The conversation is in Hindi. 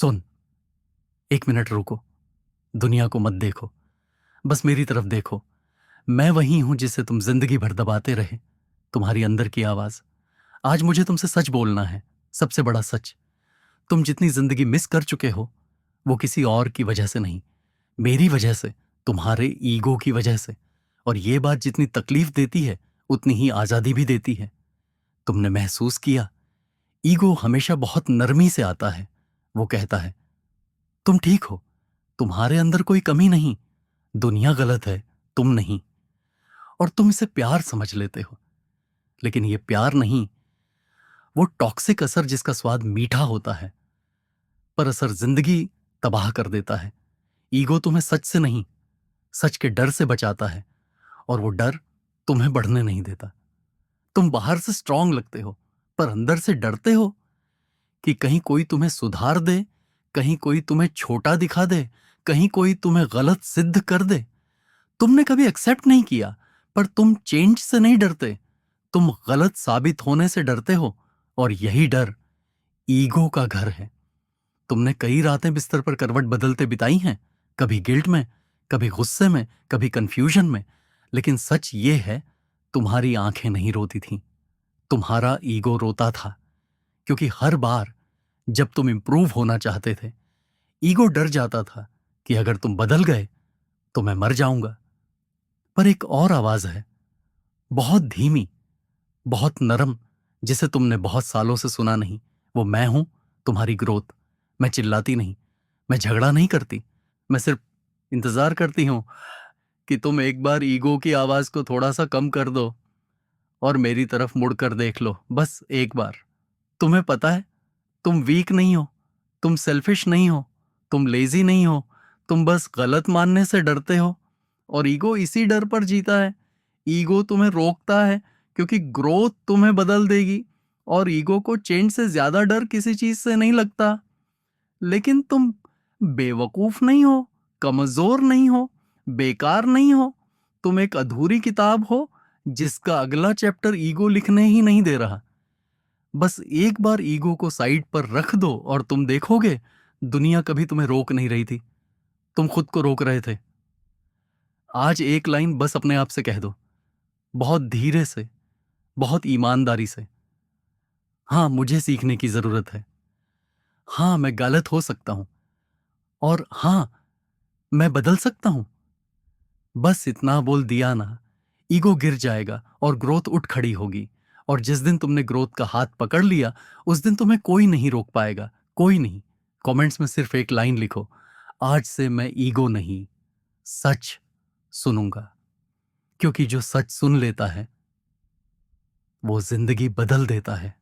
सुन, 1 मिनट रुको। दुनिया को मत देखो, बस मेरी तरफ देखो। मैं वही हूं जिसे तुम जिंदगी भर दबाते रहे, तुम्हारी अंदर की आवाज। आज मुझे तुमसे सच बोलना है, सबसे बड़ा सच। तुम जितनी जिंदगी मिस कर चुके हो, वो किसी और की वजह से नहीं, मेरी वजह से, तुम्हारे ईगो की वजह से। और ये बात जितनी तकलीफ देती है, उतनी ही आजादी भी देती है। तुमने महसूस किया, ईगो हमेशा बहुत नरमी से आता है। वो कहता है, तुम ठीक हो, तुम्हारे अंदर कोई कमी नहीं, दुनिया गलत है, तुम नहीं। और तुम इसे प्यार समझ लेते हो, लेकिन ये प्यार नहीं, वो टॉक्सिक असर जिसका स्वाद मीठा होता है, पर असर जिंदगी तबाह कर देता है। ईगो तुम्हें सच से नहीं, सच के डर से बचाता है, और वो डर तुम्हें बढ़ने नहीं देता। तुम बाहर से स्ट्रांग लगते हो, पर अंदर से डरते हो कि कहीं कोई तुम्हें सुधार दे, कहीं कोई तुम्हें छोटा दिखा दे, कहीं कोई तुम्हें गलत सिद्ध कर दे। तुमने कभी एक्सेप्ट नहीं किया, पर तुम चेंज से नहीं डरते, तुम गलत साबित होने से डरते हो। और यही डर ईगो का घर है। तुमने कई रातें बिस्तर पर करवट बदलते बिताई हैं, कभी गिल्ट में, कभी गुस्से में, कभी कंफ्यूजन में। लेकिन सच ये है, तुम्हारी आंखें नहीं रोती थीं, तुम्हारा ईगो रोता था। क्योंकि हर बार जब तुम इंप्रूव होना चाहते थे, ईगो डर जाता था कि अगर तुम बदल गए तो मैं मर जाऊंगा। पर एक और आवाज है, बहुत धीमी, बहुत नरम, जिसे तुमने बहुत सालों से सुना नहीं। वो मैं हूं, तुम्हारी ग्रोथ। मैं चिल्लाती नहीं, मैं झगड़ा नहीं करती, मैं सिर्फ इंतजार करती हूं कि तुम एक बार ईगो की आवाज को थोड़ा सा कम कर दो और मेरी तरफ मुड़कर देख लो, बस एक बार। तुम्हें पता है, तुम वीक नहीं हो, तुम सेल्फिश नहीं हो, तुम लेजी नहीं हो, तुम बस गलत मानने से डरते हो। और ईगो इसी डर पर जीता है। ईगो तुम्हें रोकता है क्योंकि ग्रोथ तुम्हें बदल देगी, और ईगो को चेंज से ज्यादा डर किसी चीज से नहीं लगता। लेकिन तुम बेवकूफ नहीं हो, कमजोर नहीं हो, बेकार नहीं हो। तुम एक अधूरी किताब हो जिसका अगला चैप्टर ईगो लिखने ही नहीं दे रहा। बस एक बार ईगो को साइड पर रख दो और तुम देखोगे, दुनिया कभी तुम्हें रोक नहीं रही थी, तुम खुद को रोक रहे थे। आज एक लाइन बस अपने आप से कह दो, बहुत धीरे से, बहुत ईमानदारी से, हाँ मुझे सीखने की जरूरत है। हाँ मैं गलत हो सकता हूं, और हाँ मैं बदल सकता हूं। बस इतना बोल दिया ना, ईगो गिर जाएगा और ग्रोथ उठ खड़ी होगी। और जिस दिन तुमने ग्रोथ का हाथ पकड़ लिया, उस दिन तुम्हें कोई नहीं रोक पाएगा, कोई नहीं। कमेंट्स में सिर्फ एक लाइन लिखो, आज से मैं ईगो नहीं, सच सुनूंगा। क्योंकि जो सच सुन लेता है, वो जिंदगी बदल देता है।